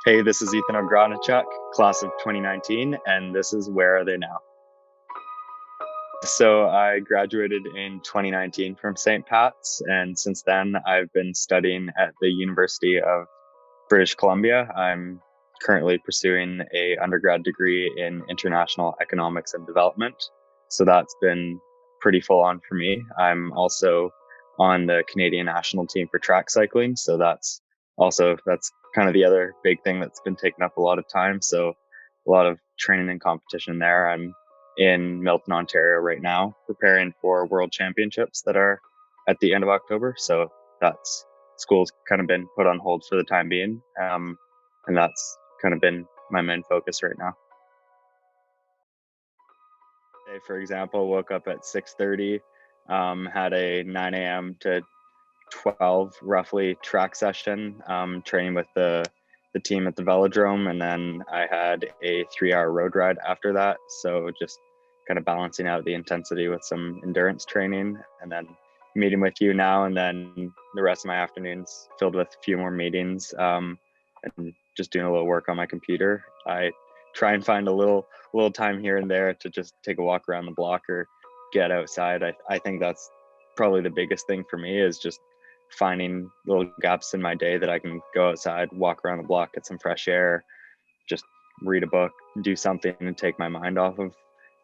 Hey, this is Ethan Ogrodniczuk, class of 2019, and this is Where Are They Now? So I graduated in 2019 from St. Pat's, and since then I've been studying at the University of British Columbia. I'm currently pursuing a undergrad degree in international economics and development. So that's been pretty full on for me. I'm also on the Canadian national team for track cycling. So that's kind of the other big thing that's been taking up a lot of time. So a lot of training and competition there. I'm in Milton, Ontario right now, preparing for world championships that are at the end of October. So that's school's kind of been put on hold for the time being. And that's kind of been my main focus right now. Today, for example, woke up at 6:30, had a 9 a.m. to 12 roughly track session, training with the team at the velodrome. And then I had a 3 hour road ride after that. So just kind of balancing out the intensity with some endurance training, and then meeting with you now. And then the rest of my afternoons filled with a few more meetings, and just doing a little work on my computer. I try and find a little time here and there to just take a walk around the block or get outside. I think that's probably the biggest thing for me, is just finding little gaps in my day that I can go outside, walk around the block, get some fresh air, just read a book, do something, and take my mind off of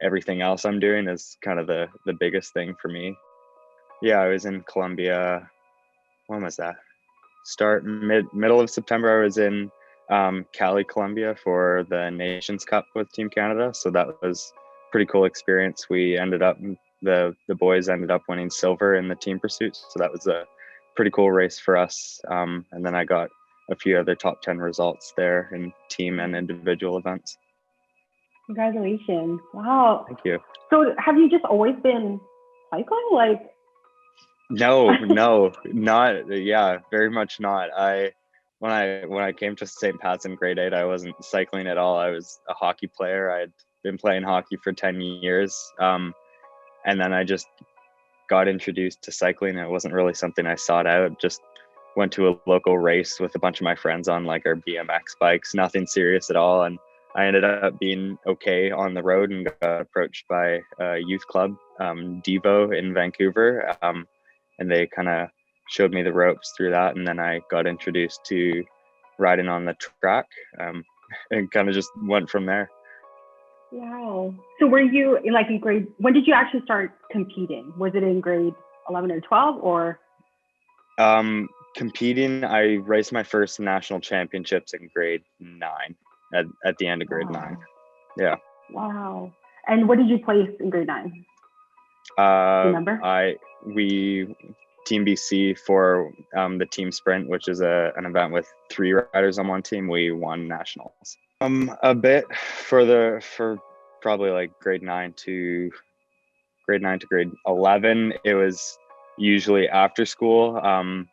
everything else I'm doing is kind of the biggest thing for me. Yeah, I was in Colombia. When was that? Start middle of September. I was in Cali, Colombia for the Nations Cup with Team Canada. So that was a pretty cool experience. We ended up the boys ended up winning silver in the team pursuit. So that was a pretty cool race for us. And then I got a few other top 10 results there in team and individual events. Congratulations. Wow. Thank you. So have you just always been cycling? No, not, yeah, very much not. When I came to St. Pat's in grade 8, I wasn't cycling at all. I was a hockey player. I'd been playing hockey for 10 years. And then I just got introduced to cycling. It wasn't really something I sought out. Just went to a local race with a bunch of my friends on like our BMX bikes, nothing serious at all. And I ended up being okay on the road and got approached by a youth club, Devo in Vancouver. And they kind of showed me the ropes through that. And then I got introduced to riding on the track, and kind of just went from there. Wow. So were you in grade, when did you actually start competing? Was it in grade 11 or 12 or? Competing, I raced my first national championships in grade 9, at the end of grade 9. Yeah. Wow. And what did you place in grade 9? Remember? We Team BC for the team sprint, which is an event with 3 riders on one team. We won nationals. A bit for probably like grade 9 to grade 11. It was usually after school.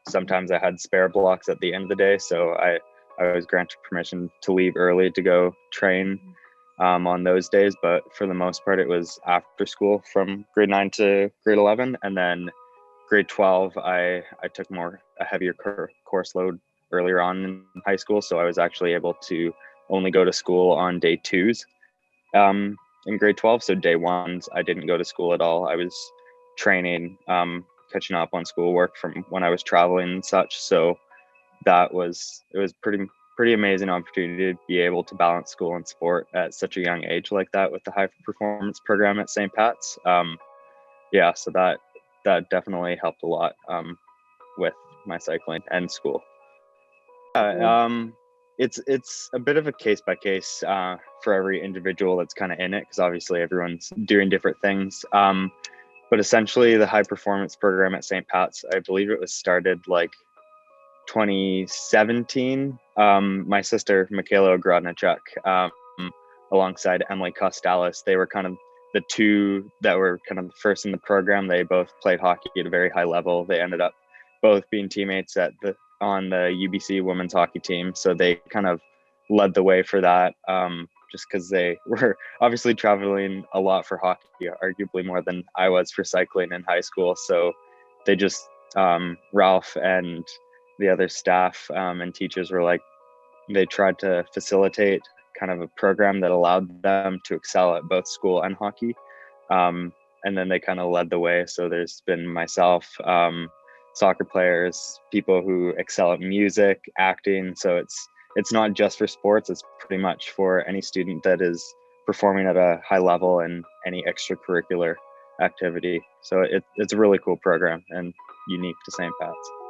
Sometimes I had spare blocks at the end of the day, so I was granted permission to leave early to go train on those days. But for the most part, it was after school from grade 9 to grade 11. And then grade 12, I took a heavier course load earlier on in high school. So I was actually able to only go to school on day 2s in grade 12. So day 1s, I didn't go to school at all. I was training, catching up on schoolwork from when I was traveling and such. So it was pretty amazing opportunity to be able to balance school and sport at such a young age like that with the high performance program at St. Pat's. Yeah, so that definitely helped a lot with my cycling and school. It's a bit of a case by case for every individual that's kind of in it, because obviously everyone's doing different things. But essentially, the high performance program at St. Pat's, I believe it was started like 2017. My sister, Michaela Ogrodniczuk, alongside Emily Costalis, they were kind of the two that were kind of the first in the program. They both played hockey at a very high level. They ended up both being teammates on the UBC women's hockey team. So they kind of led the way for that, just because they were obviously traveling a lot for hockey, arguably more than I was for cycling in high school. So they just, Ralph and the other staff and teachers were like, they tried to facilitate kind of a program that allowed them to excel at both school and hockey. And then they kind of led the way. So there's been myself, soccer players, people who excel at music, acting. So it's not just for sports, it's pretty much for any student that is performing at a high level in any extracurricular activity. So it's a really cool program and unique to St. Pat's.